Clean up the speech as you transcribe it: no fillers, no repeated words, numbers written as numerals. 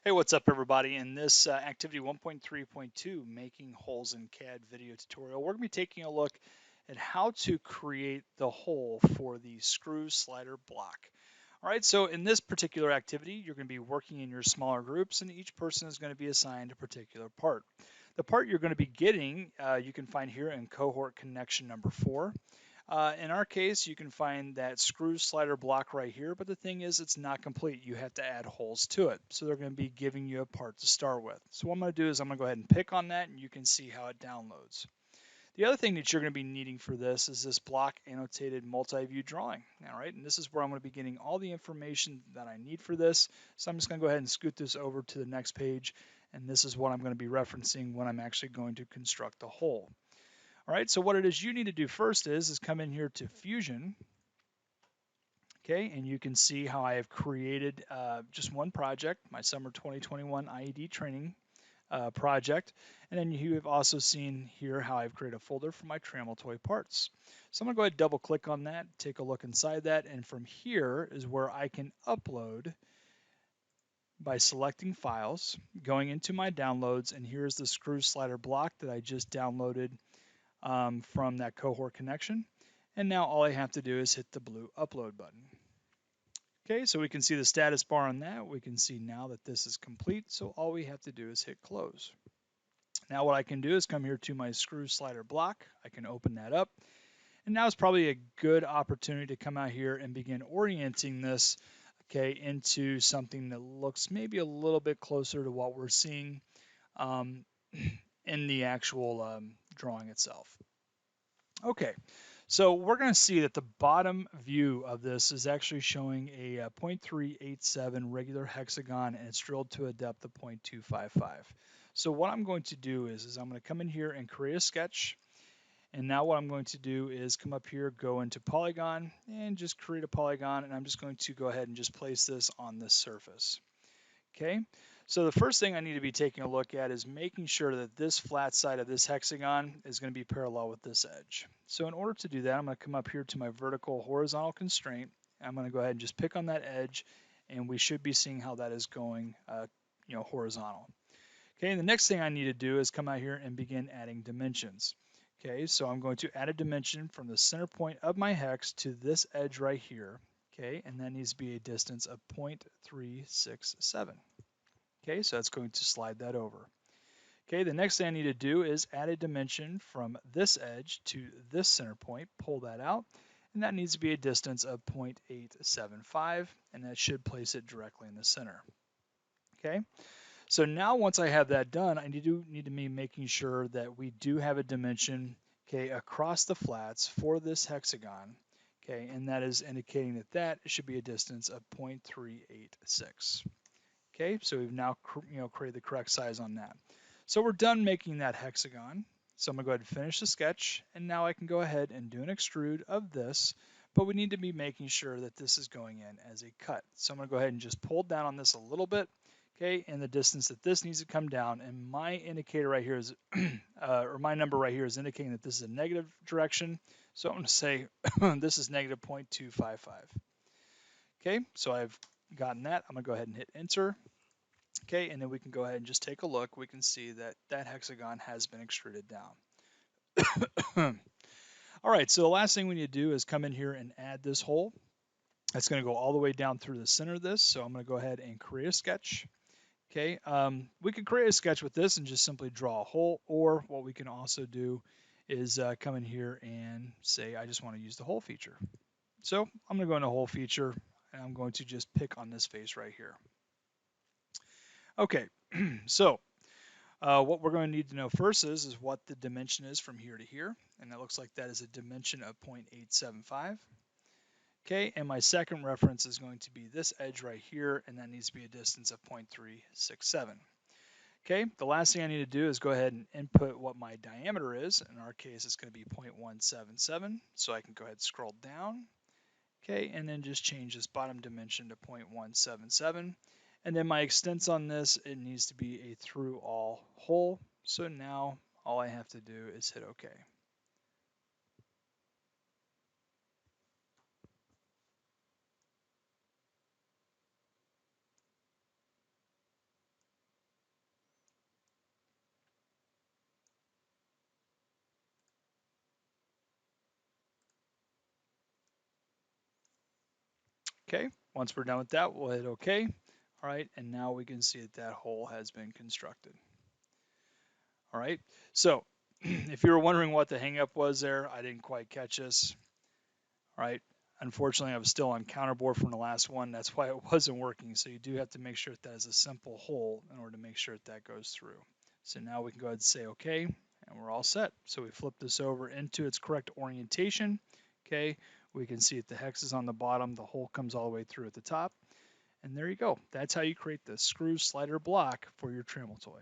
Hey, what's up, everybody? In this activity 1.3.2, making holes in CAD video tutorial, we're going to be taking a look at how to create the hole for the screw slider block. All right, so in this particular activity, you're going to be working in your smaller groups, and each person is going to be assigned a particular part. The part you're going to be getting, you can find here in cohort connection number 4. In our case, you can find that screw slider block right here, but the thing is it's not complete. You have to add holes to it. So they're going to be giving you a part to start with. So what I'm going to do is I'm going to go ahead and pick on that, and you can see how it downloads. The other thing that you're going to be needing for this is this block annotated multi-view drawing. All right, and this is where I'm going to be getting all the information that I need for this. So I'm just going to go ahead and scoot this over to the next page, and this is what I'm going to be referencing when I'm actually going to construct the hole. All right, so what it is you need to do first is come in here to Fusion, okay, and you can see how I have created just one project, my summer 2021 IED training project, and then you have also seen here how I've created a folder for my Trammel toy parts. So I'm going to go ahead and double click on that, take a look inside that, and from here is where I can upload by selecting files, going into my downloads, and here's the screw slider block that I just downloaded from that cohort connection. And now all I have to do is hit the blue upload button. Okay, so we can see the status bar on that. We can see now that this is complete. So all we have to do is hit close. Now what I can do is come here to my screw slider block. I can open that up. And now is probably a good opportunity to come out here and begin orienting this, okay, into something that looks maybe a little bit closer to what we're seeing in the actual drawing itself. Okay, so we're going to see that the bottom view of this is actually showing a 0.387 regular hexagon, and it's drilled to a depth of 0.255. So what I'm going to do is I'm going to come in here and create a sketch. And now what I'm going to do is come up here, go into polygon, and just create a polygon. And I'm just going to go ahead and just place this on this surface. Okay, so the first thing I need to be taking a look at is making sure that this flat side of this hexagon is going to be parallel with this edge. So in order to do that, I'm going to come up here to my vertical horizontal constraint. I'm going to go ahead and just pick on that edge, and we should be seeing how that is going, horizontal. Okay, and the next thing I need to do is come out here and begin adding dimensions. Okay, so I'm going to add a dimension from the center point of my hex to this edge right here. Okay, and that needs to be a distance of 0.367. Okay, so that's going to slide that over. Okay, the next thing I need to do is add a dimension from this edge to this center point, pull that out, and that needs to be a distance of 0.875, and that should place it directly in the center. Okay, so now once I have that done, I need to be making sure that we do have a dimension, okay, across the flats for this hexagon. Okay, and that is indicating that that should be a distance of 0.386. Okay, so we've now created the correct size on that. So we're done making that hexagon. So I'm gonna go ahead and finish the sketch, and now I can go ahead and do an extrude of this, but we need to be making sure that this is going in as a cut. So I'm gonna go ahead and just pull down on this a little bit, okay, and the distance that this needs to come down, and my indicator right here is, or my number right here is indicating that this is a negative direction. So I'm gonna say this is negative 0.255. Okay, so I've gotten that. I'm gonna go ahead and hit enter. Okay, and then we can go ahead and just take a look. We can see that that hexagon has been extruded down. All right, so the last thing we need to do is come in here and add this hole. That's going to go all the way down through the center of this. So I'm going to go ahead and create a sketch. Okay, we could create a sketch with this and just simply draw a hole, or what we can also do is come in here and say I just want to use the hole feature. So I'm going to go into hole feature, and I'm going to just pick on this face right here. Okay, so what we're going to need to know first is what the dimension is from here to here, and that looks like that is a dimension of 0.875. Okay, and my second reference is going to be this edge right here, and that needs to be a distance of 0.367. Okay, the last thing I need to do is go ahead and input what my diameter is. In our case, it's going to be 0.177, so I can go ahead and scroll down. Okay, and then just change this bottom dimension to 0.177. And then my extents on this, it needs to be a through all hole. So now all I have to do is hit OK. Okay, once we're done with that, we'll hit OK. All right, and now we can see that that hole has been constructed. All right, so if you were wondering what the hangup was there, I didn't quite catch this. All right, unfortunately, I was still on counterboard from the last one. That's why it wasn't working. So you do have to make sure that that is a simple hole in order to make sure that that goes through. So now we can go ahead and say OK, and we're all set. So we flip this over into its correct orientation. Okay, we can see that the hex is on the bottom, the hole comes all the way through at the top. And there you go. That's how you create the screw slider block for your trammel toy.